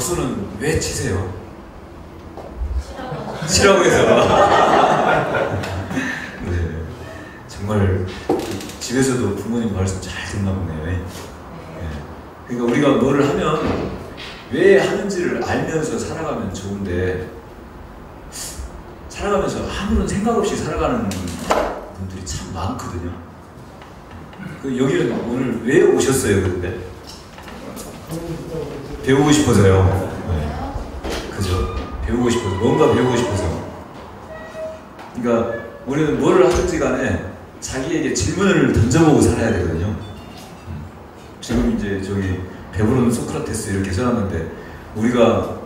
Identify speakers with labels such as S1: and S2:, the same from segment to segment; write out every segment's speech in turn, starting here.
S1: 박수는 왜 치세요? 치라고 해서. 네, 정말 집에서도 부모님 말씀 잘 듣나 보네요. 네. 그러니까 우리가 뭐를 하면 왜 하는지를 알면서 살아가면 좋은데, 살아가면서 아무런 생각 없이 살아가는 분들이 참 많거든요. 여기는 오늘 왜 오셨어요, 그런데? 배우고 싶어서요. 네. 그죠? 배우고 싶어서, 뭔가 배우고 싶어서. 그러니까 우리는 뭐를 하든지 간에 자기에게 질문을 던져보고 살아야 되거든요. 지금 이제 저기 배부른 소크라테스 이렇게 써놨는데, 우리가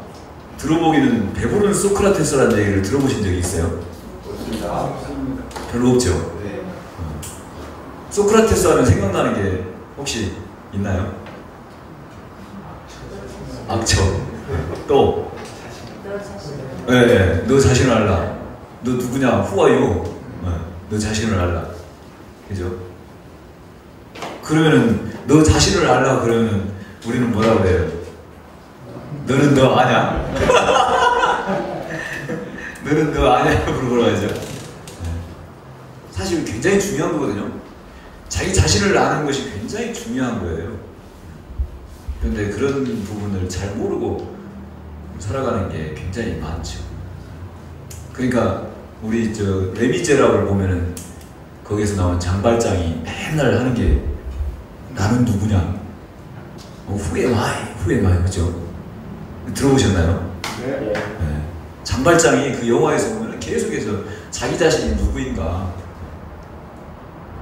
S1: 들어보기는 배부른 소크라테스라는 얘기를 들어보신 적이 있어요?
S2: 없습니다.
S1: 별로 없죠?
S2: 네.
S1: 소크라테스 하면 생각나는 게 혹시 있나요? 악처. 또? 네, 네. 너 자신을 알라. 너 누구냐? Who are you? 네. 너 자신을 알라. 그죠? 그러면은 너 자신을 알라 그러면은 우리는 뭐라고 그래요? 너는 너 아냐? 너는 너 아냐고 물어보라죠. 사실 굉장히 중요한 거거든요. 자기 자신을 아는 것이 굉장히 중요한 거예요. 그런데 그런 부분을 잘 모르고 살아가는 게 굉장히 많죠. 그러니까 우리 저 레미제라블을 보면은 거기에서 나온 장발장이 맨날 하는 게 나는 누구냐? Who am I? Who am I? 그죠? 들어보셨나요?
S2: 네.
S1: 네. 장발장이 그 영화에서 보면 계속해서 자기 자신이 누구인가,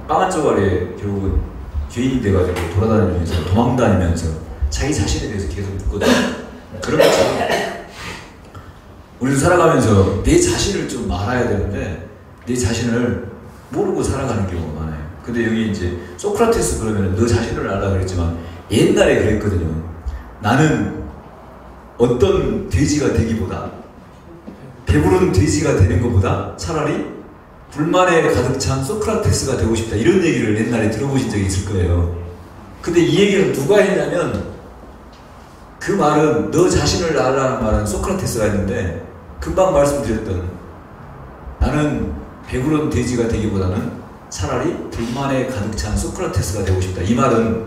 S1: 빵 한 조각에 결국은 죄인이 돼가지고 돌아다니면서 도망다니면서 자기 자신에 대해서 계속 묻거든요. 그런 것처럼 우리도 살아가면서 내 자신을 좀 알아야 되는데 내 자신을 모르고 살아가는 경우가 많아요. 근데 여기 이제 소크라테스 그러면 너 자신을 알라 그랬지만 옛날에 그랬거든요. 나는 어떤 돼지가 되기보다, 배부른 돼지가 되는 것보다 차라리 불만에 가득 찬 소크라테스가 되고 싶다, 이런 얘기를 옛날에 들어보신 적이 있을 거예요. 근데 이 얘기를 누가 했냐면, 그 말은 너 자신을 알라는 말은 소크라테스가 했는데, 금방 말씀드렸던 나는 배부른 돼지가 되기보다는 차라리 불만에 가득 찬 소크라테스가 되고 싶다, 이 말은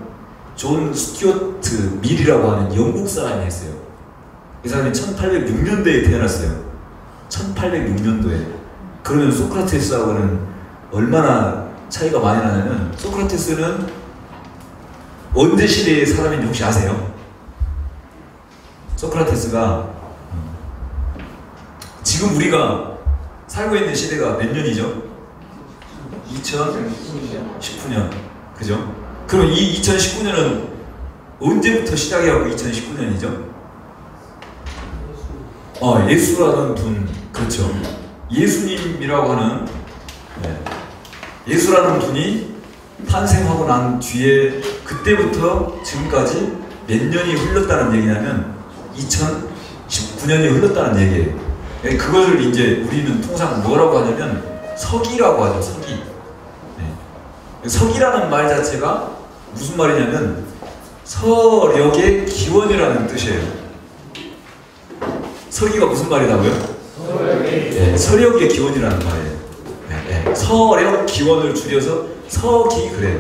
S1: 존 스튜어트 밀이라고 하는 영국 사람이 했어요. 이 사람이 1806년도에 태어났어요. 1806년도에. 그러면 소크라테스하고는 얼마나 차이가 많이 나냐면, 소크라테스는 언제 시대의 사람인지 혹시 아세요? 소크라테스가 지금 우리가 살고 있는 시대가 몇 년이죠? 2019년. 그죠? 그럼 이 2019년은 언제부터 시작해갖고 2019년이죠? 예수라는 분, 그렇죠. 예수님이라고 하는, 예수라는 분이 탄생하고 난 뒤에 그때부터 지금까지 몇 년이 흘렀다는 얘기냐면 2019년이 흘렀다는 얘기예요. 그것을 이제 우리는 통상 뭐라고 하냐면 서기라고 하죠. 서기. 서기라는 말 자체가 무슨 말이냐면 서력의 기원이라는 뜻이에요. 서기가 무슨 말이라고요? 서력의 기원이라는 말이에요. 서력 기원을 줄여서 서기, 그래요.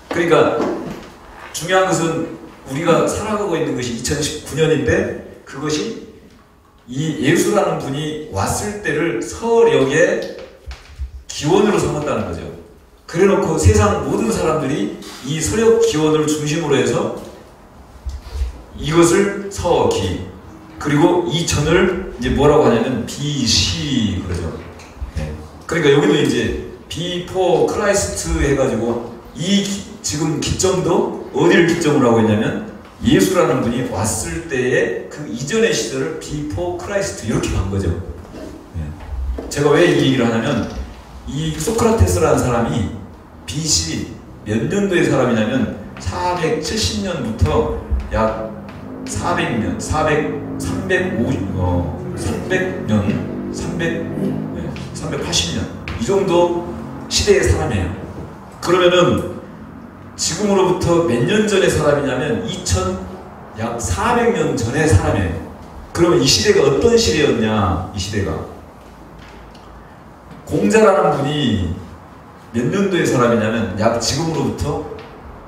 S1: 그러니까 중요한 것은 우리가 살아가고 있는 것이 2019년인데 그것이 이 예수라는 분이 왔을 때를 서력의 기원으로 삼았다는 거죠. 그래놓고 세상 모든 사람들이 이 서력 기원을 중심으로 해서 이것을 서기, 그리고 이 전을 이제 뭐라고 하냐면 BC 그러죠. 그러니까 여기도 이제 Before Christ 해가지고 지금 기점도 어디를 기점으로 하고 있냐면 예수라는 분이 왔을 때의 그 이전의 시절을 Before Christ 이렇게 간 거죠. 제가 왜 이 얘기를 하냐면 이 소크라테스라는 사람이 BC 몇 년도의 사람이냐면 470년부터 약 300년, 380년 이 정도 시대의 사람이에요. 그러면은 지금으로부터 몇 년 전의 사람이냐면 약 400년 전의 사람이에요. 그러면 이 시대가 어떤 시대였냐? 이 시대가 공자라는 분이 몇 년도의 사람이냐면 약 지금으로부터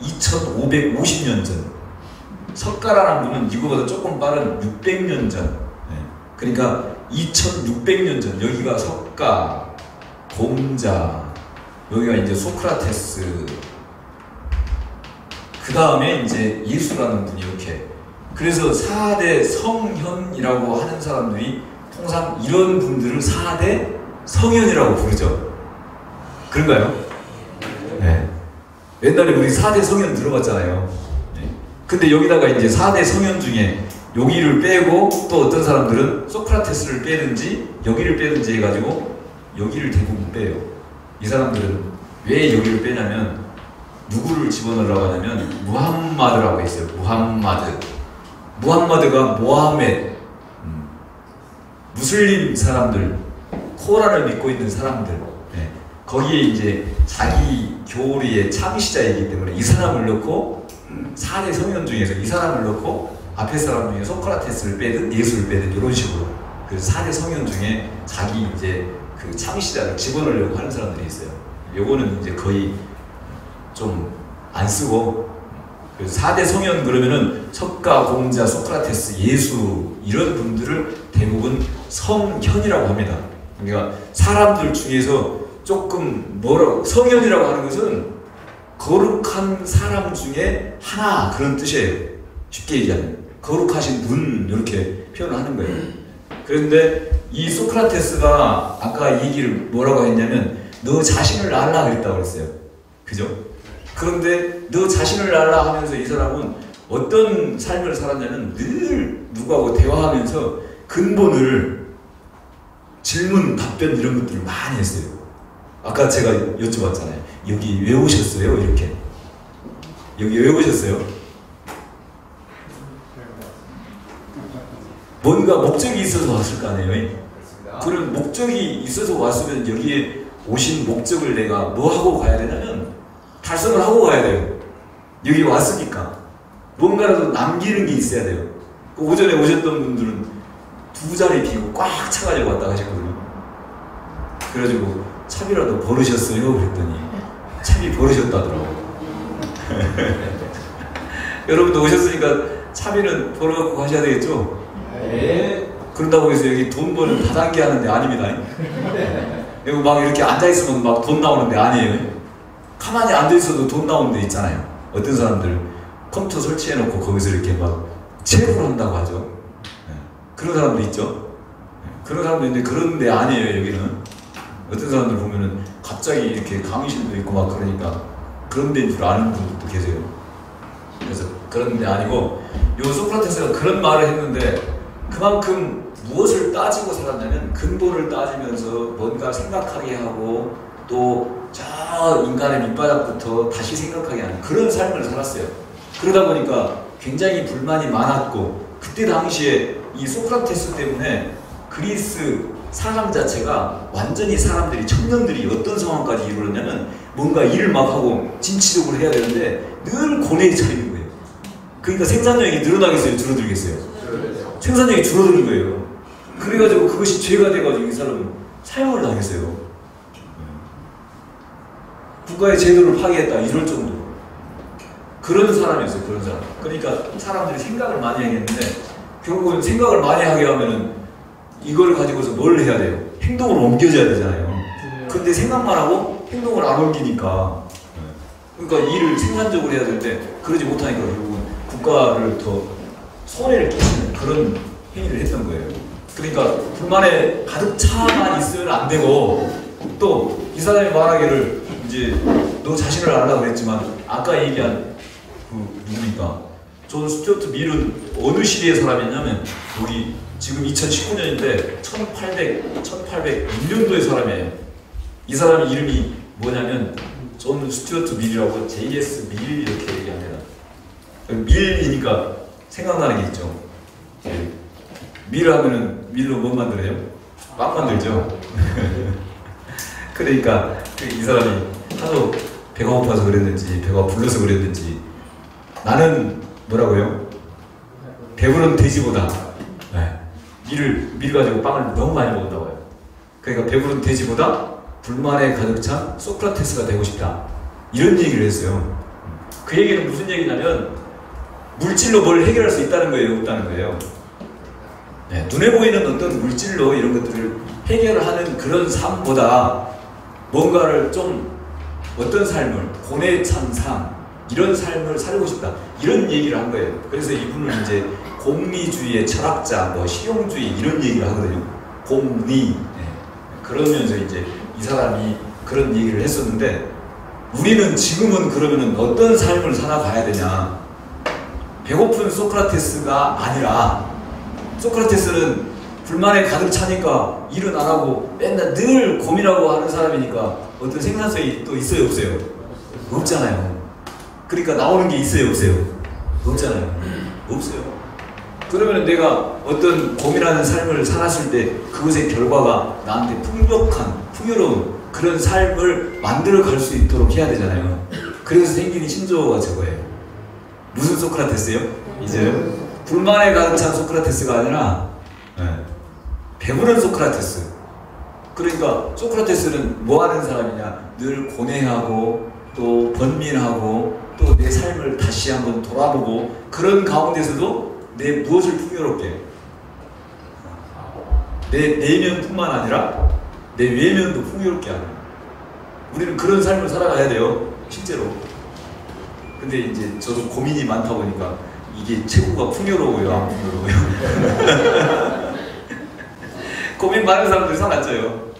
S1: 2550년 전. 석가라는 분은 이거보다 조금 빠른 600년 전. 그러니까 2600년 전. 여기가 석가, 공자, 여기가 이제 소크라테스, 그 다음에 이제 예수라는 분이 이렇게. 그래서 4대 성현이라고 하는 사람들이 통상 이런 분들을 4대 성현이라고 부르죠. 그런가요? 네. 옛날에 우리 4대 성현 들어봤잖아요. 네. 근데 여기다가 이제 4대 성현 중에 여기를 빼고 또 어떤 사람들은 소크라테스를 빼든지 여기를 빼든지 해가지고 여기를 대부분 빼요. 이 사람들은 왜 여기를 빼냐면 누구를 집어넣으라고 하냐면 무함마드라고 있어요. 무함마드가 모하메드, 무슬림 사람들, 코란을 믿고 있는 사람들, 네. 거기에 이제 자기 교리의 창시자이기 때문에 이 사람을 넣고 4대 성현 중에서 이 사람을 넣고 앞에 사람 중에 소크라테스를 빼든 예수를 빼든 이런 식으로. 그래서 4대 성현 중에 자기 이제 그 창시자를 집어넣으려고 하는 사람들이 있어요. 요거는 이제 거의 좀 안 쓰고, 그래서 4대 성현 그러면은 석가, 공자, 소크라테스, 예수 이런 분들을 대부분 성현이라고 합니다. 그러니까 사람들 중에서 조금 성현이라고 하는 것은 거룩한 사람 중에 하나 그런 뜻이에요. 쉽게 얘기하면 거룩하신 분 이렇게 표현을 하는 거예요. 그런데 이 소크라테스가 아까 얘기를 뭐라고 했냐면 너 자신을 알라 그랬다고 그랬어요. 그죠? 그런데 너 자신을 알라 하면서 이 사람은 어떤 삶을 살았냐면 늘 누구하고 대화하면서 근본을 질문, 답변 이런 것들을 많이 했어요. 아까 제가 여쭤봤잖아요. 여기 왜 오셨어요? 이렇게. 여기 왜 오셨어요? 뭔가 목적이 있어서 왔을 거 아니에요? 그런 목적이 있어서 왔으면 여기에 오신 목적을 내가 뭐 하고 가야 되냐면 달성을 하고 가야 돼요. 여기 왔으니까 뭔가라도 남기는 게 있어야 돼요. 오전에 오셨던 분들은 2자리 비고 꽉 차가지고 왔다 가시거든요. 그래가지고 차비라도 버르셨어요? 그랬더니 차비 버르셨다더라고. 여러분도 오셨으니까 차비는 벌어갖고 가셔야 되겠죠? 네. 그런다고 해서 여기 돈 버는 다단계 하는 데 아닙니다. 여기 막 이렇게 앉아있으면 막 돈 나오는 데 아니에요. 가만히 앉아있어도 돈 나오는 데 있잖아요. 어떤 사람들 컴퓨터 설치해놓고 거기서 이렇게 막 체육을 한다고 하죠. 네. 그런 사람도 있죠. 네. 그런 사람도 있는데 그런 데 아니에요. 여기는 어떤 사람들 보면은 갑자기 이렇게 강의실도 있고 막 그러니까 그런 데인 줄 아는 분들도 계세요. 그래서 그런 데 아니고 요 소크라테스가 그런 말을 했는데 그만큼 무엇을 따지고 살았냐면 근본을 따지면서 뭔가 생각하게 하고 또 저 인간의 밑바닥부터 다시 생각하게 하는 그런 삶을 살았어요. 그러다 보니까 굉장히 불만이 많았고 그때 당시에 이 소크라테스 때문에 그리스 사람 자체가 완전히 사람들이 청년들이 어떤 상황까지 이르렀냐면 뭔가 일을 막 하고 진취적으로 해야 되는데 늘 고뇌에 처해있는 거예요. 그러니까 생산력이 늘어나겠어요? 줄어들겠어요? 생산력이 줄어드는 거예요. 그래가지고 그것이 죄가 돼가지고 이 사람은 사형을 당했어요. 국가의 제도를 파괴했다 이럴 정도. 그런 사람이었어요. 그런 사람. 그러니까 사람들이 생각을 많이 하겠는데 결국은 생각을 많이 하게 하면은 이걸 가지고서 뭘 해야 돼요? 행동을 옮겨줘야 되잖아요. 근데 생각만 하고 행동을 안 옮기니까 그러니까 일을 생산적으로 해야 되는데 그러지 못하니까 결국은 국가를 더 손해를 끼치는 그런 행위를 했던 거예요. 그러니까 불만에 가득 차만 있으면 안 되고 또 이 사람이 말하기를 이제 너 자신을 알라고 그랬지만 아까 얘기한 그 누구니까 존 스튜어트 밀은 어느 시대의 사람이냐면 여기 지금 2019년인데 1806년도의 사람이에요. 이 사람 이름이 뭐냐면 존 스튜어트 밀이라고 JS 밀 이렇게 얘기합니다. 밀이니까 생각나는 게 있죠. 밀 하면은 밀로 뭐 만들어요? 빵 만들죠. 그러니까 이 사람이 하도 배가 고파서 그랬는지 배가 불러서 그랬는지 나는 뭐라고요? 배부른 돼지보다 밀을 가지고 빵을 너무 많이 먹었다고 해요. 그러니까 배부른 돼지보다 불만에 가득 찬 소크라테스가 되고 싶다. 이런 얘기를 했어요. 그 얘기는 무슨 얘기냐면 물질로 뭘 해결할 수 있다는 거예요, 없다는 거예요. 네, 눈에 보이는 어떤 물질로 이런 것들을 해결하는 그런 삶보다 뭔가를 좀 어떤 삶을 고뇌 찬 삶 이런 삶을 살고 싶다 이런 얘기를 한 거예요. 그래서 이분은 이제 공리주의의 철학자, 뭐 실용주의 이런 얘기를 하거든요. 공리. 네. 그러면서 이제 이 사람이 그런 얘기를 했었는데 우리는 지금은 그러면은 어떤 삶을 살아가야 되냐? 배고픈 소크라테스가 아니라 소크라테스는 불만에 가득 차니까 일은 안 하고 맨날 늘 고민하고 하는 사람이니까 어떤 생산성이 또 있어요, 없어요? 없잖아요. 그러니까 나오는 게 있어요, 없어요? 없잖아요. 없어요. 그러면 내가 어떤 고민하는 삶을 살았을 때 그것의 결과가 나한테 풍요로운 그런 삶을 만들어 갈 수 있도록 해야 되잖아요. 그래서 생기는 신조어가 저거예요. 무슨 소크라테스요? 이제 불만에 가득 찬 소크라테스가 아니라 배부른 소크라테스. 그러니까 소크라테스는 뭐 하는 사람이냐? 늘 고뇌하고 또 번민하고 또 내 삶을 다시 한번 돌아보고 그런 가운데서도 내 무엇을 풍요롭게 내 내면뿐만 아니라 내 외면도 풍요롭게 하는 우리는 그런 삶을 살아가야 돼요. 실제로. 근데 이제 저도 고민이 많다 보니까 이게 최고가 풍요로워요, 안 풍요로워요? 고민 많은 사람들 살 안 쪄요.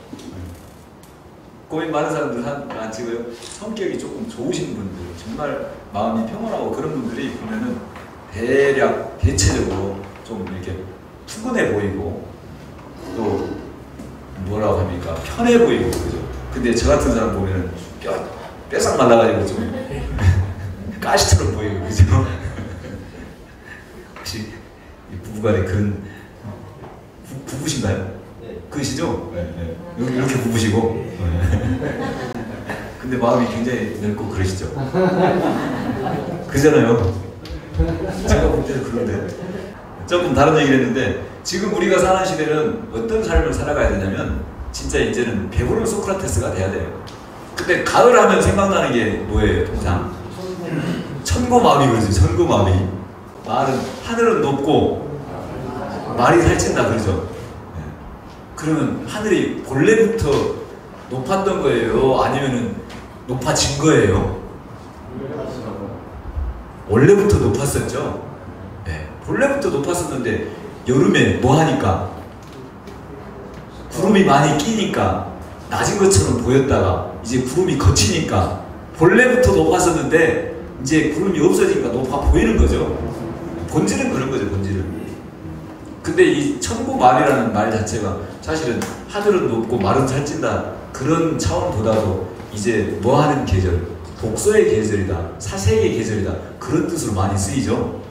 S1: 고민 많은 사람들 안 찍어요. 성격이 조금 좋으신 분들, 정말 마음이 평온하고 그런 분들이 보면은 대체적으로 좀 이렇게 푸근해 보이고 또 뭐라고 합니까? 편해 보이고 그죠? 근데 저 같은 사람 보면은 뼈싹 말라가지고 좀 가시처럼 보이고 그죠? 혹시 부부간에 그런 부부신가요? 그러시죠? 네. 이렇게 부부시고 근데 마음이 굉장히 넓고 그러시죠? 그잖아요. 제가 볼 때는 그런데 조금 다른 얘기를 했는데 지금 우리가 사는 시대는 어떤 삶을 살아가야 되냐면 진짜 이제는 배부른 소크라테스가 돼야 돼요. 근데 가을 하면 생각나는 게 뭐예요? 통상 천고마비 그러죠. 천고마비. 하늘은 높고 말이 살찐다 그러죠. 그러면 하늘이 본래부터 높았던 거예요? 아니면은 높아진 거예요? 원래부터 높았었죠? 네. 본래부터 높았었는데 여름에 뭐 하니까? 구름이 많이 끼니까 낮은 것처럼 보였다가 이제 구름이 거치니까 본래부터 높았었는데 이제 구름이 없어지니까 높아 보이는 거죠. 본질은 그런 거죠, 본질은. 근데 이 천고말이라는 말 자체가 사실은 하늘은 높고 말은 살찐다 그런 차원보다도 이제 뭐 하는 계절, 독서의 계절이다, 사색의 계절이다 그런 뜻으로 많이 쓰이죠.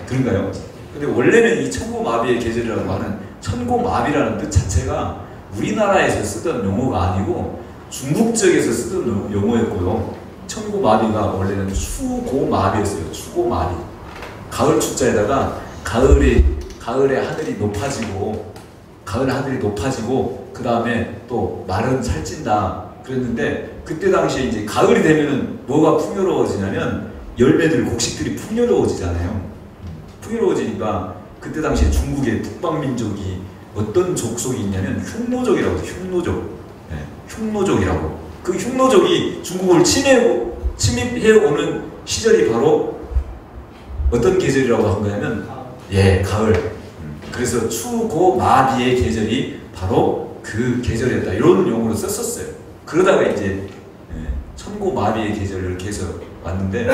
S1: 그런가요? 근데 원래는 이 천고마비의 계절이라고 하는 천고마비라는 뜻 자체가 우리나라에서 쓰던 용어가 아니고 중국 쪽에서 쓰던 용어였고요. 천고마비가 원래는 추고마비였어요. 추고마비. 가을 추자에다가 가을에 하늘이 높아지고 그 다음에 또 말은 살찐다 그랬는데 그때 당시에 이제 가을이 되면은 뭐가 풍요로워지냐면 열매들 곡식들이 풍요로워지잖아요. 풍요로워지니까 그때 당시에 중국의 북방민족이 어떤 족속이 있냐면 흉노족이라고 해요. 흉노족. 네, 흉노족이라고. 그 흉노족이 중국을 침입해오는 시절이 바로 어떤 계절이라고 한 거냐면 가을. 그래서 추고마비의 계절이 바로 그 계절이었다. 이런 용어로 썼었어요. 그러다가 이제 천고마비의 계절 이렇게 해서 왔는데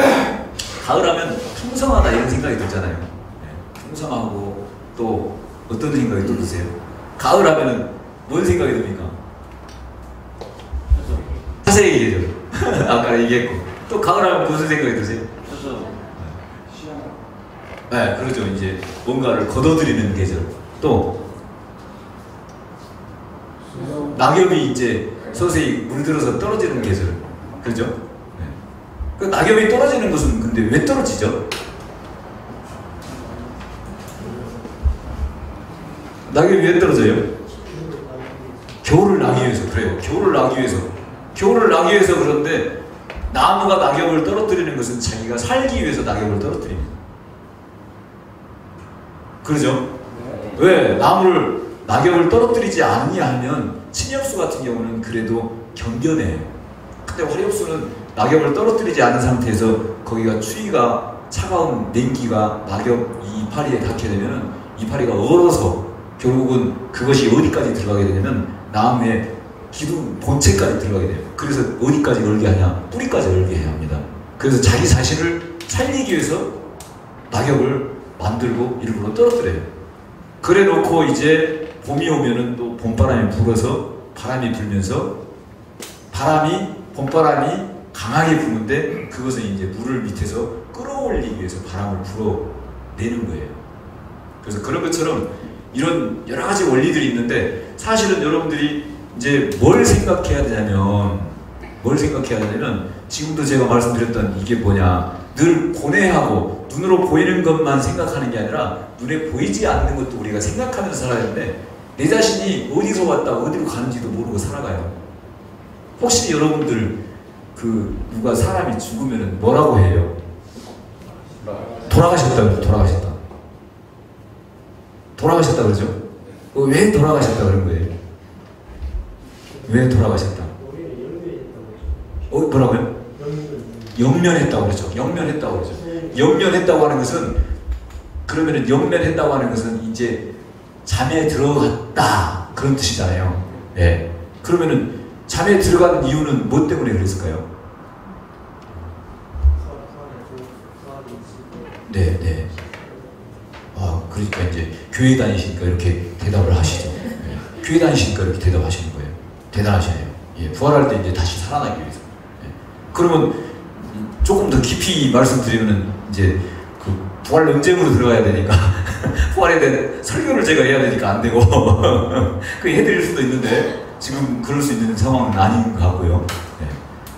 S1: 가을하면 풍성하다 이런 생각이 들잖아요. 풍성하고 또 어떤 생각이 또 드세요? 가을하면은 뭔 생각이 듭니까? 사색의 계절. 아까 얘기했고 또 가을하면 무슨 생각이 드세요? 네, 그렇죠. 이제 뭔가를 걷어들이는 계절. 또 낙엽이 이제 서서히 물들어서 떨어지는 계절. 그렇죠? 네. 그 낙엽이 떨어지는 것은 근데 왜 떨어지죠? 낙엽이 왜 떨어져요? 겨울을 나기 위해서. 그래요. 겨울을 나기 위해서. 겨울을 나기 위해서. 그런데 나무가 낙엽을 떨어뜨리는 것은 자기가 살기 위해서 낙엽을 떨어뜨립니다. 그러죠? 왜? 나무를 낙엽을 떨어뜨리지 않느냐하면 침엽수 같은 경우는 그래도 견뎌내요. 근데 화렵수는 낙엽을 떨어뜨리지 않은 상태에서 거기가 추위가 차가운 냉기가 낙엽 이 이파리에 닿게 되면 이파리가 얼어서 결국은 그것이 어디까지 들어가게 되냐면 나무의 기둥 본체까지 들어가게 돼요. 그래서 어디까지 얼게 하냐? 뿌리까지 얼게 해야 합니다. 그래서 자기 자신을 살리기 위해서 낙엽을 만들고 일부러 떨어뜨려요. 그래 놓고 이제 봄이 오면은 또 봄바람이 불어서 바람이 불면서 봄바람이 강하게 부는데 그것은 이제 물을 밑에서 끌어올리기 위해서 바람을 불어내는 거예요. 그래서 그런 것처럼 이런 여러 가지 원리들이 있는데 사실은 여러분들이 이제 뭘 생각해야 되냐면 지금도 제가 말씀드렸던 이게 뭐냐, 늘 고뇌하고 눈으로 보이는 것만 생각하는 게 아니라 눈에 보이지 않는 것도 우리가 생각하면서 살아야 되는데 내 자신이 어디서 왔다 어디로 가는지도 모르고 살아가요. 혹시 여러분들 누가 사람이 죽으면 뭐라고 해요? 돌아가셨다 그러죠? 왜 돌아가셨다 그런 거예요? 왜 돌아가셨다? 뭐라고요? 영면했다고 그러죠. 영면했다고 하는 것은 그러면은 영면했다고 하는 것은 이제 잠에 들어갔다 그런 뜻이잖아요. 예. 그러면은 잠에 들어가는 이유는 뭐 때문에 그랬을까요? 네. 그러니까 이제 교회 다니시니까 이렇게 대답을 하시죠. 예. 교회 다니시니까 이렇게 대답하시는 거예요. 대단하시네요. 예. 부활할 때 이제 다시 살아나기 위해서. 예. 그러면 조금 더 깊이 말씀드리면은 이제 부활 논쟁으로 들어가야 되니까 부활에 대한 설교를 제가 해야 되니까 안 되고 그 해드릴 수도 있는데 지금 그럴 수 있는 상황은 아닌 것 같고요. 네.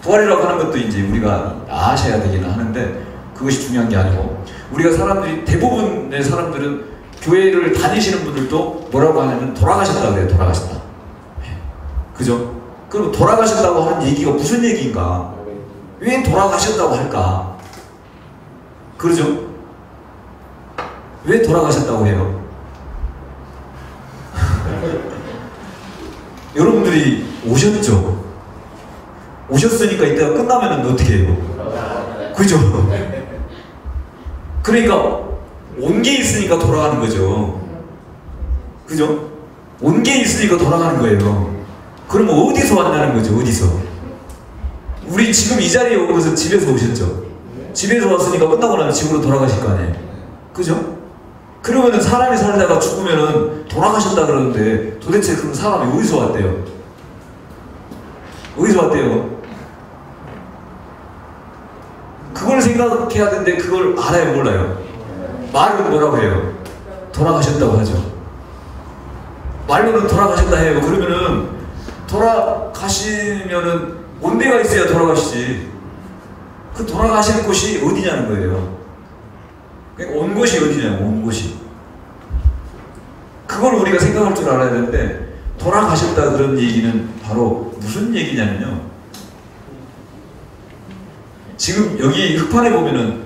S1: 부활이라고 하는 것도 이제 우리가 아셔야 되기는 하는데 그것이 중요한 게 아니고 우리가 대부분의 사람들은 교회를 다니시는 분들도 뭐라고 하냐면 돌아가셨다고 그래요. 돌아가셨다. 네. 그죠? 그럼 돌아가셨다고 하는 얘기가 무슨 얘기인가? 왜 돌아가셨다고 할까? 그러죠? 왜 돌아가셨다고 해요? 여러분들이 오셨죠? 오셨으니까 이때가 끝나면 어떻게 해요? 그죠? 그러니까 온 게 있으니까 돌아가는 거죠. 그죠? 온 게 있으니까 돌아가는 거예요. 그럼 어디서 왔냐는 거죠? 어디서? 우리 지금 이 자리에 온 것은 집에서 오셨죠? 집에서 왔으니까 끝나고 나면 집으로 돌아가실 거 아니에요? 그죠? 그러면은 사람이 살다가 죽으면은 돌아가셨다 그러는데 도대체 그럼 사람이 어디서 왔대요? 어디서 왔대요? 그걸 생각해야 되는데 그걸 알아요? 몰라요? 말은 뭐라고 해요? 돌아가셨다고 하죠. 말로는 돌아가셨다 해요. 그러면은 돌아가시면은 온 데가 있어야 돌아가시지. 그 돌아가시는 곳이 어디냐는 거예요. 온 곳이 어디냐고, 온 곳이. 그걸 우리가 생각할 줄 알아야 되는데 돌아가셨다 그런 얘기는 바로 무슨 얘기냐면요. 지금 여기 흑판에 보면은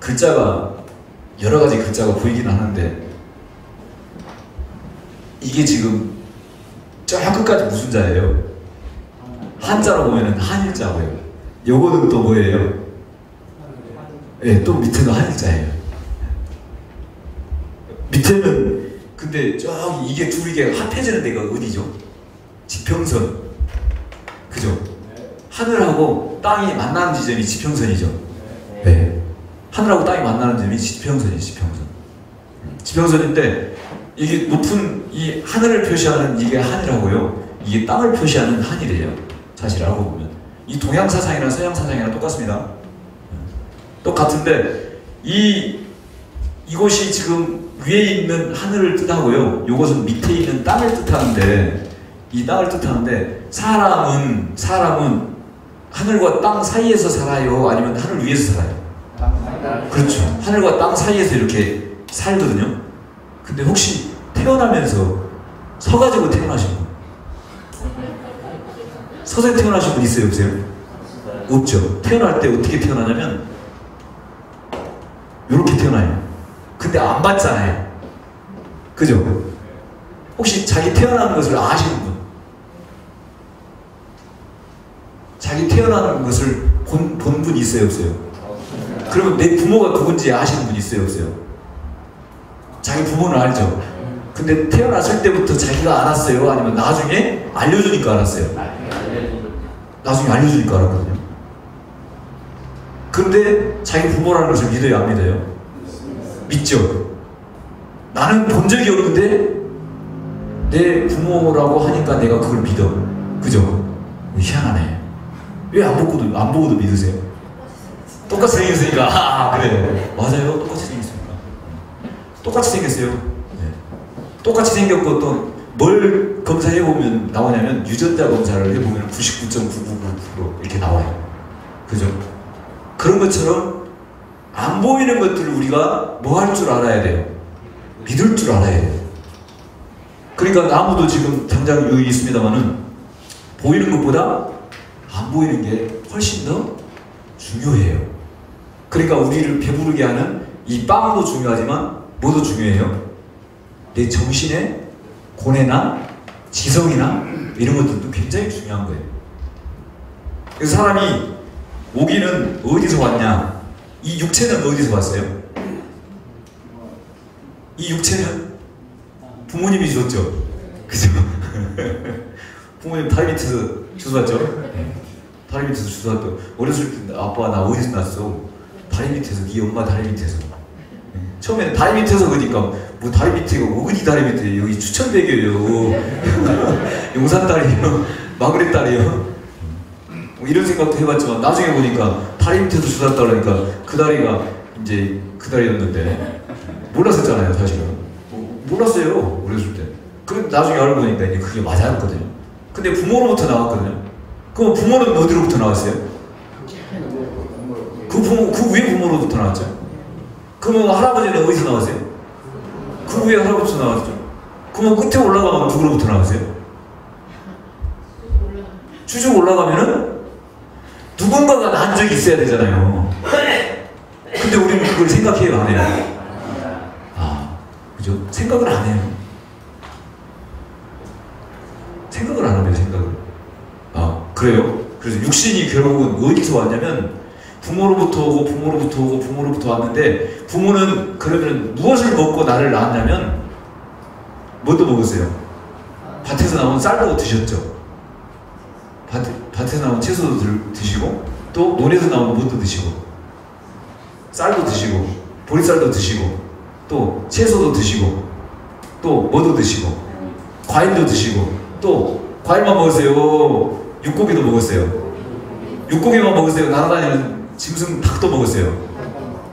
S1: 글자가 여러 가지 글자가 보이긴 하는데 이게 지금 저 끝까지 무슨 자예요? 한자로 보면은 한일자고요. 요거는 또 뭐예요? 예, 또 밑에도 한일자예요. 밑에는 근데 저기 이게 둘이 이게 합해지는 데가 어디죠? 지평선. 그죠? 하늘하고 땅이 만나는 지점이 지평선이죠. 네. 하늘하고 땅이 만나는 점이 지평선이에요. 지평선인데 이게 높은 이 하늘을 표시하는 이게 한이라고요. 이게 땅을 표시하는 한이래요. 사실 알고 보면 이 동양 사상이나 서양 사상이랑 똑같습니다. 똑같은데 이곳이 지금 위에 있는 하늘을 뜻하고요. 이것은 밑에 있는 땅을 뜻하는데 이 땅을 뜻하는데 사람은 하늘과 땅 사이에서 살아요? 아니면 하늘 위에서 살아요? 그렇죠. 하늘과 땅 사이에서 이렇게 살거든요. 근데 혹시 태어나면서 서가지고 태어나신 분. 서서 태어나신 분 있어요, 없어요? 없죠. 태어날 때 어떻게 태어나냐면 이렇게 태어나요. 근데 안 봤잖아요. 그죠? 혹시 자기 태어나는 것을 아시는 분? 자기 태어나는 것을 본 분 있어요, 없어요? 그러면 내 부모가 누군지 아시는 분 있어요, 없어요? 자기 부모는 알죠? 근데 태어났을 때부터 자기가 알았어요? 아니면 나중에 알려주니까 알았어요? 나중에 알려주니까 알았거든요. 근데 자기 부모라는 것을 믿어요, 안 믿어요? 믿죠? 나는 본 적이 없는데 내 부모라고 하니까 내가 그걸 믿어. 그죠? 희한하네. 왜 안 보고도 믿으세요? 똑같이 생겼으니까. 아, 그래. 맞아요. 똑같이 생겼으니까. 똑같이 생겼어요. 네. 똑같이 생겼고 또 뭘 검사해보면 나오냐면 유전자 검사를 해보면 99.999% 이렇게 나와요. 그죠? 그런 것처럼 안 보이는 것들을 우리가 뭐 할 줄 알아야 돼요? 믿을 줄 알아야 돼요. 그러니까 나무도 지금 당장 여기 있습니다만은 보이는 것보다 안 보이는 게 훨씬 더 중요해요. 그러니까 우리를 배부르게 하는 이 빵도 중요하지만 뭐도 중요해요? 내 정신의 고뇌나 지성이나 이런 것들도 굉장히 중요한 거예요. 그래서 사람이 오기는 어디서 왔냐? 이 육체는 어디서 왔어요? 이 육체는 부모님이 주셨죠? 그죠? 부모님 다리 밑에서 주워왔죠? 다리 밑에서 주워왔죠. 어렸을 때 아빠 나 어디서 났어? 다리 밑에서, 네 엄마 다리 밑에서. 처음에는 다리 밑에서 그러니까 뭐 다리 밑에가 어디 다리 밑에 여기 추천대교예요. 용산다리요. 마그렛다리요. 뭐 이런 생각도 해봤지만 나중에 보니까 다리 밑에서 주웠다 그러니까 그 다리가 이제 그 다리였는데 몰랐었잖아요, 사실은. 몰랐어요, 어렸을 때. 그런데 나중에 알고 보니까 이제 그게 맞았거든요. 근데 부모로부터 나왔거든요. 그럼 부모는 어디로부터 나왔어요? 그 위에 부모로부터 나왔죠. 그러면 할아버지는 어디서 나왔어요? 그 위에 할아버지부터 나왔죠. 그러면 끝에 올라가면 누구로부터 나왔어요? 쭉 올라가면은 누군가가 난 적이 있어야 되잖아요. 근데 우리는 그걸 생각해요, 안 해요? 아, 그죠? 생각을 안 해요. 생각을 안 합니다, 생각을. 아, 그래요? 그래서 육신이 결국은 어디서 왔냐면 부모로부터 오고 부모로부터 오고 부모로부터 왔는데 부모는 그러면 무엇을 먹고 나를 낳았냐면 뭐도 먹었어요? 밭에서 나온 쌀도 드셨죠? 밭에서 나온 채소도 드시고 또 논에서 나온 무도 드시고 쌀도 드시고 보리쌀도 드시고 또 채소도 드시고 또 뭐도 드시고 과일도 드시고 또 과일만 먹었어요? 육고기도 먹었어요? 육고기만 먹었어요? 날아다니는 짐승 닭도 먹었어요?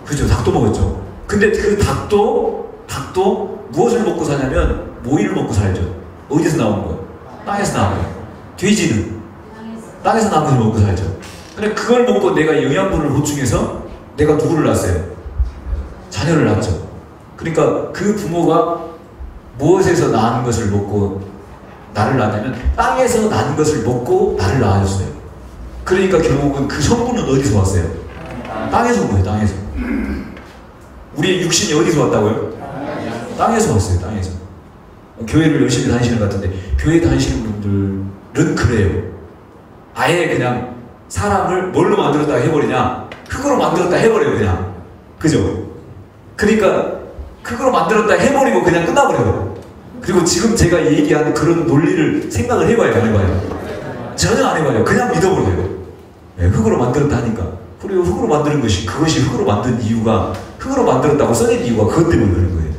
S1: 그죠? 닭도 먹었죠. 근데 그 닭도 무엇을 먹고 사냐면 모이를 먹고 살죠. 어디서 나온 거예요? 땅에서 나온 거예요. 돼지는 땅에서 나온 것을 먹고 살죠. 근데 그걸 먹고 내가 영양분을 보충해서 내가 누구를 낳았어요? 자녀를 낳았죠. 그러니까 그 부모가 무엇에서 낳은 것을 먹고 나를 낳냐면 땅에서 난 것을 먹고 나를 낳아줬어요. 그러니까 결국은 그 성분은 어디서 왔어요? 땅에서 온 거예요, 땅에서. 우리의 육신이 어디서 왔다고요? 땅에서 왔어요, 땅에서. 교회를 열심히 다니시는 것 같은데 교회 다니시는 분들은 그래요. 아예 그냥 사람을 뭘로 만들었다 해버리냐? 흙으로 만들었다 해버려요, 그냥. 그죠? 그러니까 흙으로 만들었다 해버리고 그냥 끝나버려요. 그리고 지금 제가 얘기한 그런 논리를 생각을 해봐요, 안 해봐요? 전혀 안 해봐요. 그냥 믿어버려요. 네, 흙으로 만들었다 하니까. 그리고 흙으로 만드는 그것이 흙으로 만든 이유가, 흙으로 만들었다고 써진 이유가 그것 때문에 그런 거예요.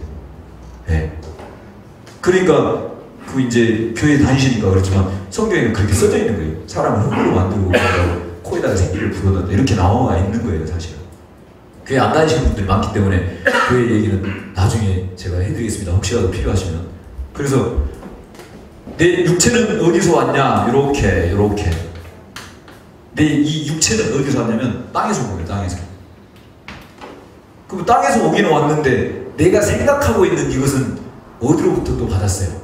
S1: 네. 그러니까 그 이제 교회 다니시니까 그렇지만 성경에는 그렇게 써져 있는 거예요. 사람을 흙으로 만들고 코에다가 생기를 불어넣는다 이렇게 나와 있는 거예요, 사실. 교회 안 다니시는 분들이 많기 때문에 교회 얘기는 나중에 제가 해드리겠습니다. 혹시라도 필요하시면. 그래서 내 육체는 어디서 왔냐? 이렇게 내 이 육체는 어디서 왔냐면 땅에서 온 거예요, 땅에서. 그럼 땅에서 오기는 왔는데 내가 생각하고 있는 이것은 어디로부터 또 받았어요?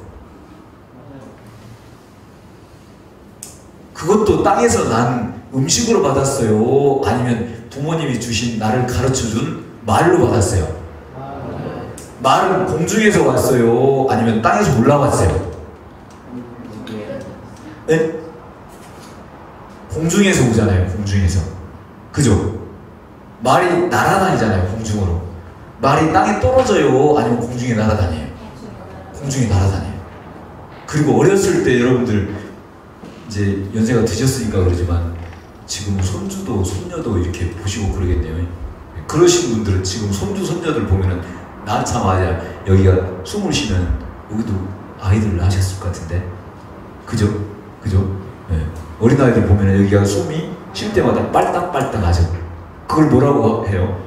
S1: 그것도 땅에서 난 음식으로 받았어요? 아니면 부모님이 주신 나를 가르쳐준 말로 받았어요? 말은 공중에서 왔어요? 아니면 땅에서 올라왔어요? 네? 공중에서 오잖아요. 공중에서. 그죠? 말이 날아다니잖아요. 공중으로. 말이 땅에 떨어져요? 아니면 공중에 날아다녀요? 공중에 날아다녀요. 그리고 어렸을 때 여러분들 이제 연세가 드셨으니까 그러지만 지금 손주도 손녀도 이렇게 보시고 그러겠네요. 그러신 분들은 지금 손주 손녀들 보면은 나 참 아니야. 여기가 숨을 쉬면 여기도 아이들 낳으셨을 것 같은데. 그죠? 그죠? 네. 어린아이들 보면은 여기가 숨이 쉴 때마다 빨딱빨딱 하죠. 그걸 뭐라고 해요?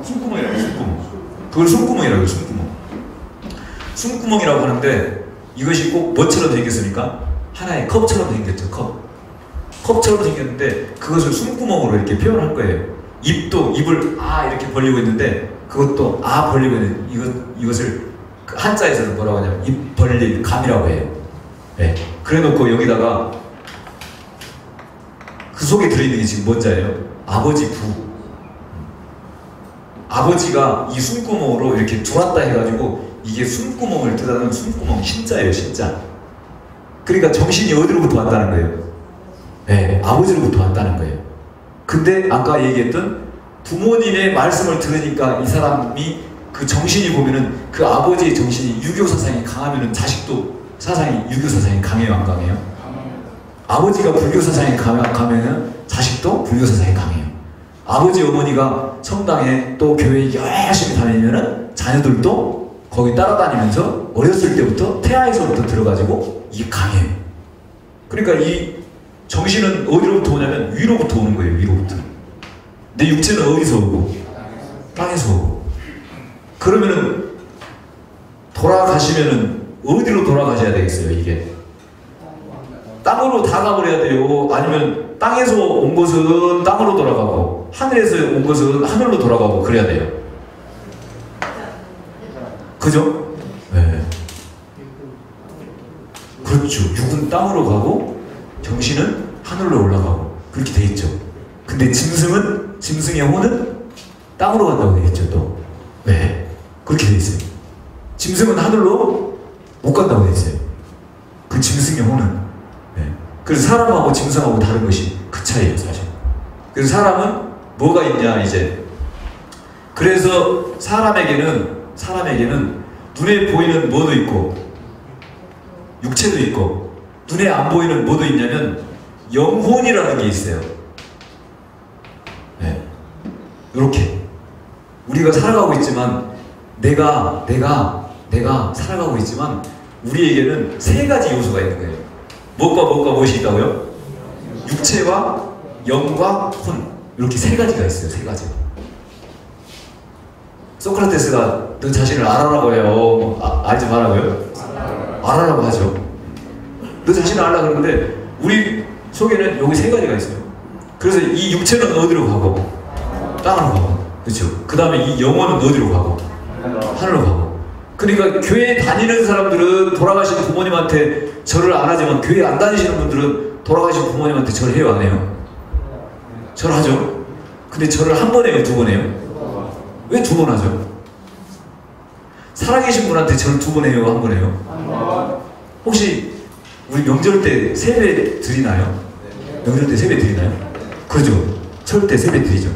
S1: 숨구멍이라고. 숨구멍. 그걸 숨구멍이라고 해요. 숨구멍. 숨구멍이라고 하는데 이것이 꼭 뭐처럼 생겼습니까? 하나의 컵처럼 생겼죠. 컵처럼 생겼는데 그것을 숨구멍으로 이렇게 표현할 거예요. 입도 입을 이렇게 벌리고 있는데 그것도 벌리고 있는 이것을 한자에서는 뭐라고 하냐면 입 벌릴 감이라고 해요. 네. 그래놓고 여기다가 그 속에 들어있는 게 지금 뭔자예요? 아버지 부. 아버지가 이 숨구멍으로 이렇게 들어왔다 해가지고 이게 숨구멍을 들어가는 숨구멍 신자예요. 신자. 그러니까 정신이 어디로부터 왔다는 거예요? 네, 아버지로부터 왔다는 거예요. 근데 아까 얘기했던 부모님의 말씀을 들으니까 이 사람이 그 정신이 보면은 그 아버지의 정신이 유교 사상이 강하면은 자식도 사상이 유교 사상이 강해요, 안 강해요? 아버지가 불교 사상이 강하면 자식도 불교 사상이 강해요. 아버지 어머니가 성당에 또 교회에 열심히 다니면은 자녀들도 거기 따라다니면서 어렸을 때부터 태아에서부터 들어가지고 이게 강해요. 그러니까 이 정신은 어디로부터 오냐면 위로부터 오는 거예요. 위로부터. 내 육체는 어디서 오고? 땅에서 오고. 그러면은 돌아가시면은 어디로 돌아가셔야 되겠어요? 이게 땅으로 다 가버려야 돼요? 아니면 땅에서 온 것은 땅으로 돌아가고 하늘에서 온 것은 하늘로 돌아가고 그래야 돼요? 그죠? 네. 그렇죠. 육은 땅으로 가고 정신은 하늘로 올라가고 그렇게 돼 있죠. 근데 짐승의 혼은 땅으로 간다고 돼 있죠. 또 네. 그렇게 돼 있어요. 짐승은 하늘로 못 간다고 돼 있어요. 그 짐승의 혼은. 네. 그래서 사람하고 짐승하고 다른 것이 그 차이예요, 사실. 그래서 사람은 뭐가 있냐 이제. 그래서 사람에게는 눈에 보이는 뭐도 있고 육체도 있고 눈에 안 보이는 뭐도 있냐면 영혼이라는 게 있어요. 네. 이렇게 우리가 살아가고 있지만 내가 살아가고 있지만 우리에게는 세 가지 요소가 있는 거예요. 무엇과 무엇이 있다고요? 육체와 영과 혼. 이렇게 세 가지가 있어요. 세 가지. 소크라테스가 너 자신을 알아라고 해요. 알지 말라고요? 알아라고 하죠. 너 자신을 알라 그러는데 우리 속에는 여기 세 가지가 있어요. 그래서 이 육체는 어디로 가고? 땅으로 가고. 그렇죠. 그 다음에 이 영혼은 어디로 가고? 하늘로 가고. 그러니까 교회 다니는 사람들은 돌아가신 부모님한테 절을 안 하지만 교회 안 다니시는 분들은 돌아가신 부모님한테 절을 해요, 안 해요? 절하죠. 근데 절을 한 번 해요, 두 번 해요? 왜 두 번 하죠? 살아계신 분한테 절 두 번 해요, 한 번 해요? 혹시 우리 명절 때 세배 드리나요? 명절 때 세배 드리나요? 그죠? 절 때 세배 드리죠.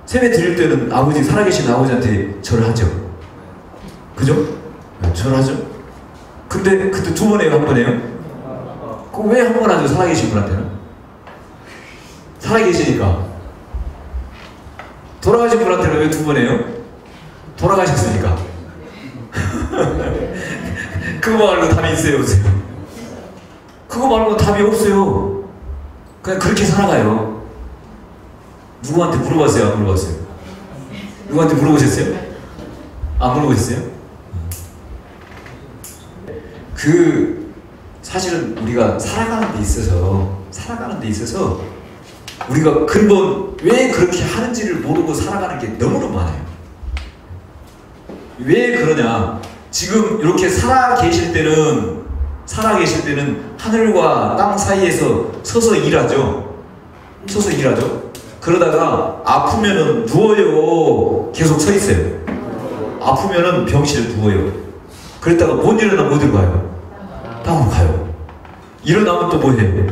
S1: 세배 드릴 때는 아버지, 살아계신 아버지한테 절을 하죠. 그죠? 네, 절하죠. 근데 그때 두 번 해요, 한 번 해요? 그럼 왜 한 번 하죠, 살아계신 분한테는? 살아계시니까. 돌아가신 분한테는 왜 두 번 해요? 돌아가셨으니까. 그거 말고 답이 있어요, 없어요? 그거 말고 답이 없어요. 그냥 그렇게 살아가요. 누구한테 물어봤어요? 안 물어봤어요? 누구한테 물어보셨어요? 안 물어보셨어요? 사실은 우리가 살아가는 데 있어서 우리가 근본 왜 그렇게 하는지를 모르고 살아가는 게 너무너무 많아요. 왜 그러냐? 지금 이렇게 살아 계실 때는 하늘과 땅 사이에서 서서 일하죠. 서서 일하죠. 그러다가 아프면은 누워요. 계속 서 있어요. 아프면은 병실에 누워요. 그랬다가 못 일어나면 어디로 가요? 땅으로 가요. 일어나면 또 뭐 해요?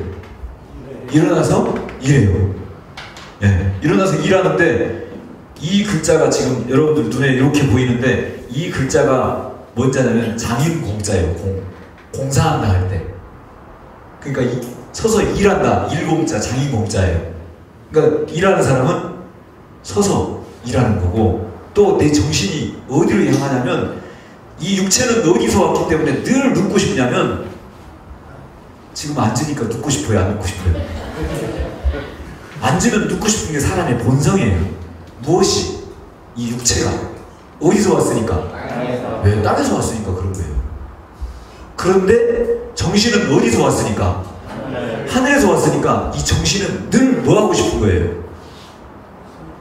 S1: 일어나서 일해요. 예, 일어나서 일하는데 이 글자가 지금 여러분들 눈에 이렇게 보이는데 이 글자가 뭔지 아냐면 장인공자예요. 공사한다 할 때. 그러니까 서서 일한다. 일공자, 장인공자예요. 그러니까 일하는 사람은 서서 일하는 거고 또 내 정신이 어디로 향하냐면 이 육체는 어디서 왔기 때문에 늘 눕고 싶냐면 지금 앉으니까 눕고 싶어요? 안 눕고 싶어요? 앉으면 눕고 싶은 게 사람의 본성이에요. 무엇이? 이 육체가 어디서 왔으니까? 왜? 땅에서 왔으니까 그런 거예요. 그런데 정신은 어디서 왔으니까? 하늘에서 왔으니까 이 정신은 늘 뭐 하고 싶은 거예요?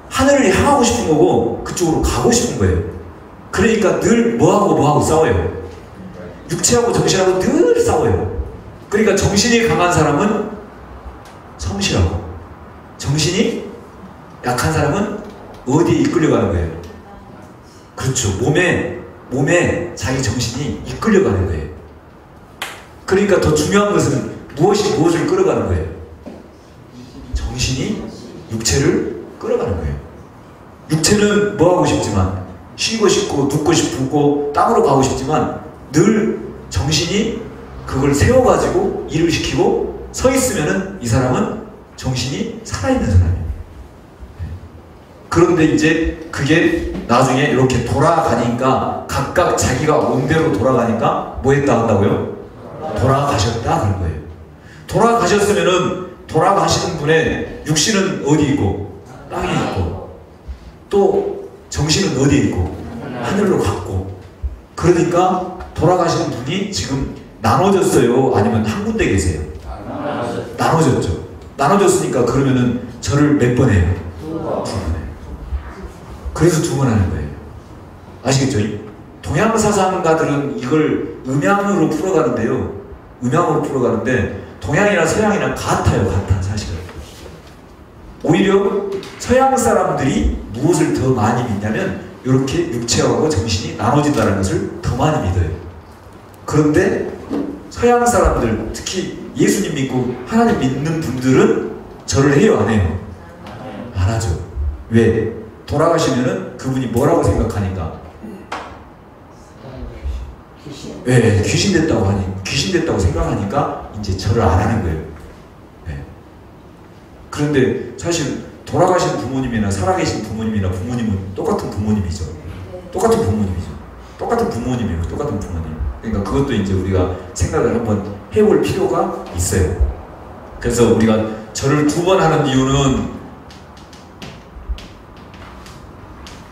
S1: 하늘을 향하고 싶은 거고 그쪽으로 가고 싶은 거예요. 그러니까 늘 뭐하고 싸워요. 육체하고 정신하고 늘 싸워요. 그러니까 정신이 강한 사람은 성실하고 정신이 약한 사람은 어디에 이끌려가는 거예요? 그렇죠. 몸에 자기 정신이 이끌려가는 거예요. 그러니까 더 중요한 것은 무엇이 무엇을 끌어가는 거예요? 정신이 육체를 끌어가는 거예요. 육체는 뭐 하고 싶지만 쉬고 싶고 눕고 싶고 땅으로 가고 싶지만 늘 정신이 그걸 세워가지고 일을 시키고 서 있으면은 이 사람은 정신이 살아있는 사람이에요. 그런데 이제 그게 나중에 이렇게 돌아가니까 각각 자기가 온 대로 돌아가니까 뭐 했다 한다고요? 돌아가셨다 그런 거예요. 돌아가셨으면은 돌아가시는 분의 육신은 어디 있고 땅에 있고 또 정신은 어디에 있고 하늘로 갔고 그러니까 돌아가시는 분이 지금 나눠졌어요? 아니면 한 군데 계세요? 나눠졌죠. 나눠졌으니까 그러면은 절을 몇 번 해요? 두 번 해요. 그래서 두 번 하는 거예요. 아시겠죠? 동양사상가들은 이걸 음양으로 풀어가는데요. 음양으로 풀어가는데 동양이나 서양이랑 같아요. 같아 사실은. 오히려 서양 사람들이 무엇을 더 많이 믿냐면 이렇게 육체하고 정신이 나눠진다는 것을 더 많이 믿어요. 그런데 서양 사람들 특히 예수님 믿고 하나님 믿는 분들은 절을 해요? 안 해요? 안 하죠. 왜? 돌아가시면은 그분이 뭐라고 생각하니까 왜? 귀신 됐다고 생각하니까 이제 절을 안 하는 거예요. 네. 그런데 사실 돌아가신 부모님이나 살아계신 부모님이나 부모님은 똑같은 부모님이죠. 똑같은 부모님이죠. 똑같은 부모님이에요. 똑같은 부모님. 그러니까 그것도 이제 우리가 생각을 한번 해볼 필요가 있어요. 그래서 우리가 절을 두 번 하는 이유는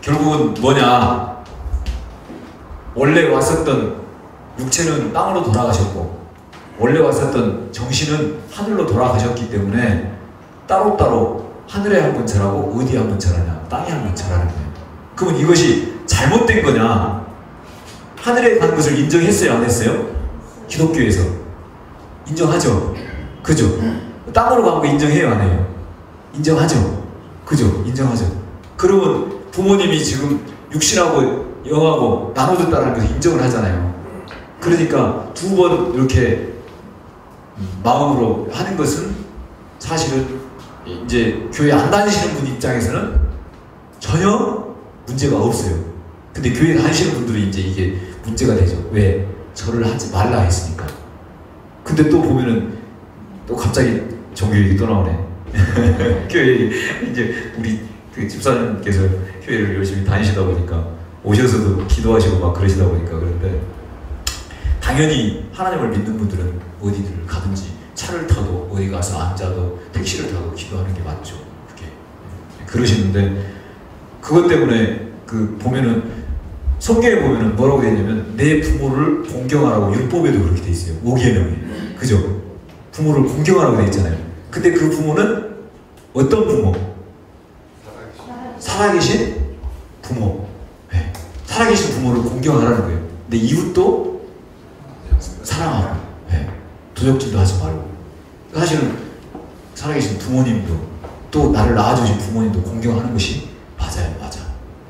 S1: 결국은 뭐냐? 원래 왔었던 육체는 땅으로 돌아가셨고 원래 왔었던 정신은 하늘로 돌아가셨기 때문에 따로따로 하늘에 한 번 절하고 어디에 한 번 절하냐? 땅에 한 번 절하는 거예요. 그러면 이것이 잘못된 거냐? 하늘에 가는 것을 인정했어요? 안 했어요? 기독교에서 인정하죠? 그죠? 땅으로 가는 거 인정해요? 안 해요? 인정하죠? 그죠? 인정하죠? 그러면 부모님이 지금 육신하고 영하고 나눠졌다는 것을 인정을 하잖아요. 그러니까 두 번 이렇게 마음으로 하는 것은 사실은 이제 교회 안 다니시는 분 입장에서는 전혀 문제가 없어요. 근데 교회 다니시는 분들이 이제 이게 문제가 되죠. 왜? 절을 하지 말라 했으니까. 근데 또 보면은 또 갑자기 종교 얘기 또 나오네. 교회 얘기. 이제 우리 그 집사님께서 교회를 열심히 다니시다 보니까 오셔서도 기도하시고 막 그러시다 보니까 그런데 당연히 하나님을 믿는 분들은 어디를 가든지 차를 타도 어디 가서 앉아도 택시를 타도 기도하는 게 맞죠. 그게 그러시는데 그것 때문에 그 보면은 성경에 보면은 뭐라고 되어 있냐면 내 부모를 공경하라고 율법에도 그렇게 돼 있어요. 5계명에. 그죠? 부모를 공경하라고 되어 있잖아요. 근데 그 부모는 어떤 부모? 살아계신 부모. 네. 살아계신 부모를 공경하라는 거예요. 근데 이웃도 사랑하라. 네. 도적질도 하지 말고. 사실은 살아계신 부모님도 또 나를 낳아주신 부모님도 공경하는 것이 맞아요. 맞아.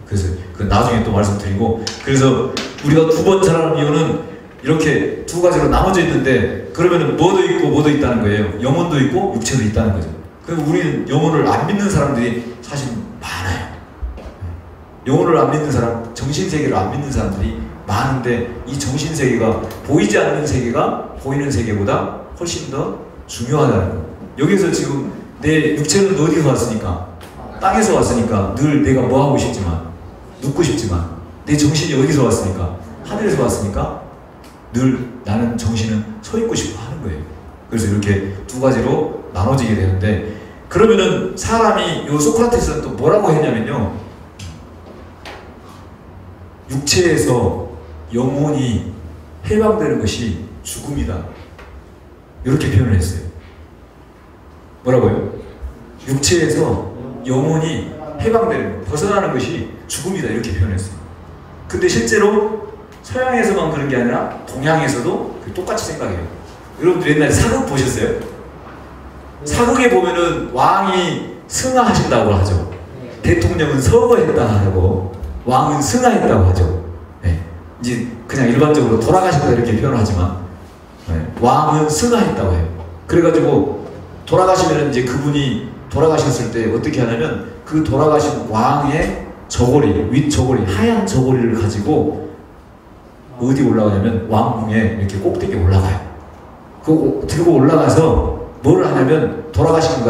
S1: 그래서 그 나중에 또 말씀드리고, 그래서 우리가 두 번 자라는 이유는 이렇게 두 가지로 나눠져 있는데, 그러면은 뭐도 있고 뭐도 있다는 거예요. 영혼도 있고 육체도 있다는 거죠. 그래서 우리는 영혼을 안 믿는 사람들이 사실 많아요. 영혼을 안 믿는 사람, 정신세계를 안 믿는 사람들이 많은데, 이 정신세계가 보이지 않는 세계가 보이는 세계보다 훨씬 더 중요하다는 거. 여기서 지금 내 육체는 어디서 왔으니까? 땅에서 왔으니까 늘 내가 뭐 하고 싶지만, 눕고 싶지만, 내 정신이 어디서 왔으니까? 하늘에서 왔으니까 늘 나는 정신은 서 있고 싶어 하는 거예요. 그래서 이렇게 두 가지로 나눠지게 되는데, 그러면은 사람이, 요 소크라테스는 또 뭐라고 했냐면요, 육체에서 영혼이 해방되는 것이 죽음이다, 이렇게 표현을 했어요. 뭐라고요? 육체에서 영혼이 해방되는 것, 벗어나는 것이 죽음이다, 이렇게 표현했어요. 근데 실제로 서양에서만 그런 게 아니라 동양에서도 똑같이 생각해요. 여러분들 옛날에 사극 보셨어요? 사극에 보면은 왕이 승하하신다고 하죠. 대통령은 서거했다 하고 왕은 승하했다고 하죠. 네. 이제 그냥 일반적으로 돌아가셨다 이렇게 표현을 하지만, 네. 왕은 승하했다고 해요. 그래가지고 돌아가시면 이제 그분이 돌아가셨을 때 어떻게 하냐면, 그 돌아가신 왕의 저고리, 윗 저고리, 하얀 저고리를 가지고 어디 올라가냐면 왕궁에 이렇게 꼭대기에 올라가요. 그거 들고 올라가서 뭘 하냐면, 돌아가신 것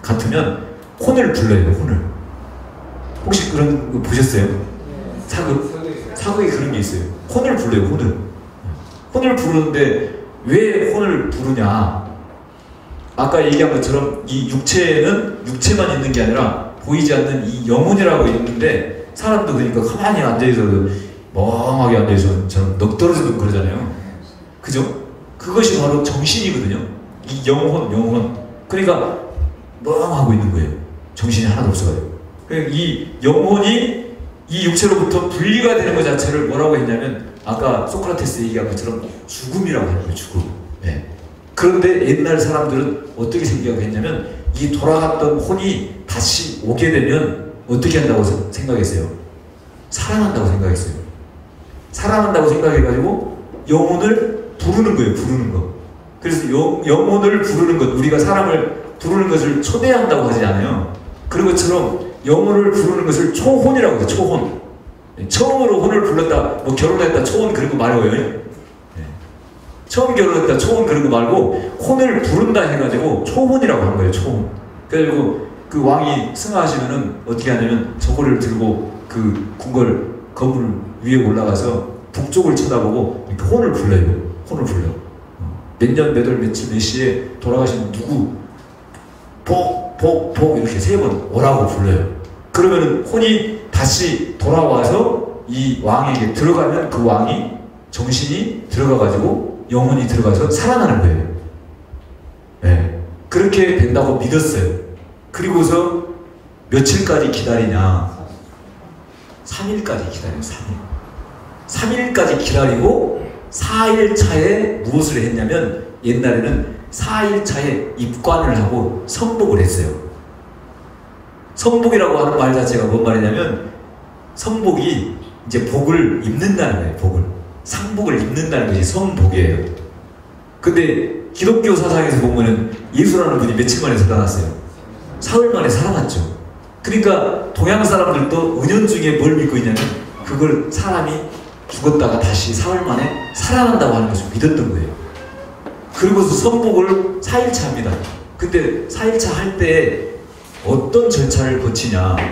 S1: 같으면 혼을 불러요. 혼을. 혹시 그런 거 보셨어요? 사극에 그런 게 있어요. 혼을 불러요. 혼을 부르는데 왜 혼을 부르냐? 아까 얘기한 것처럼 이 육체는 육체만 있는 게 아니라 보이지 않는 이 영혼이라고 있는데, 사람도 그러니까 가만히 앉아있어, 멍하게 앉아있어 저는 넋 떨어지고 그러잖아요. 그죠? 그것이 바로 정신이거든요. 이 영혼. 그러니까 멍하고 있는 거예요. 정신이 하나도 없어요. 이 영혼이 이 육체로부터 분리가 되는 것 자체를 뭐라고 했냐면, 아까 소크라테스 얘기한 것처럼 죽음이라고 하는 거예요. 죽음. 네. 그런데 옛날 사람들은 어떻게 생각했냐면, 이 돌아갔던 혼이 다시 오게 되면 어떻게 한다고 생각했어요? 사랑한다고 생각했어요. 사랑한다고 생각해가지고 영혼을 부르는 거예요. 부르는 거. 그래서 영혼을 부르는 것, 우리가 사람을 부르는 것을 초대한다고 하지 않아요. 그런 것처럼 영혼을 부르는 것을 초혼이라고 해요. 초혼. 처음으로 혼을 불렀다, 뭐 결혼했다, 초혼 그런 거 말고요. 네. 처음 결혼했다, 초혼 그런 거 말고 혼을 부른다 해가지고 초혼이라고 하는 거예요. 초혼. 그래가지고 그 왕이 승하하시면은 어떻게 하냐면, 저고리를 들고 그 궁궐 건물 위에 올라가서 북쪽을 쳐다보고 이렇게 혼을 불러요. 혼을 불러. 몇 년, 몇 월, 며칠, 몇 시에 돌아가신 누구 복 이렇게 세 번 오라고 불러요. 그러면은 혼이 다시 돌아와서 이 왕에게 들어가면, 그 왕이 정신이 들어가가지고 영혼이 들어가서 살아나는 거예요. 네. 그렇게 된다고 믿었어요. 그리고서 며칠까지 기다리냐? 3일까지 기다려요. 3일까지 기다리고 4일 차에 무엇을 했냐면, 옛날에는 4일 차에 입관을 하고 성복을 했어요. 성복이라고 하는 말 자체가 뭔 말이냐면, 성복이 이제 복을 입는다는 거예요. 복을. 상복을 입는다는 것이 성복이에요. 근데 기독교 사상에서 보면은 예수라는 분이 며칠 만에 살아났어요? 사흘 만에 살아났죠. 그러니까 동양 사람들도 은연중에 뭘 믿고 있냐면, 그걸 사람이 죽었다가 다시 사흘 만에 살아난다고 하는 것을 믿었던 거예요. 그리고서 성복을 4일차 합니다. 근데 4일차 할 때 어떤 절차를 거치냐?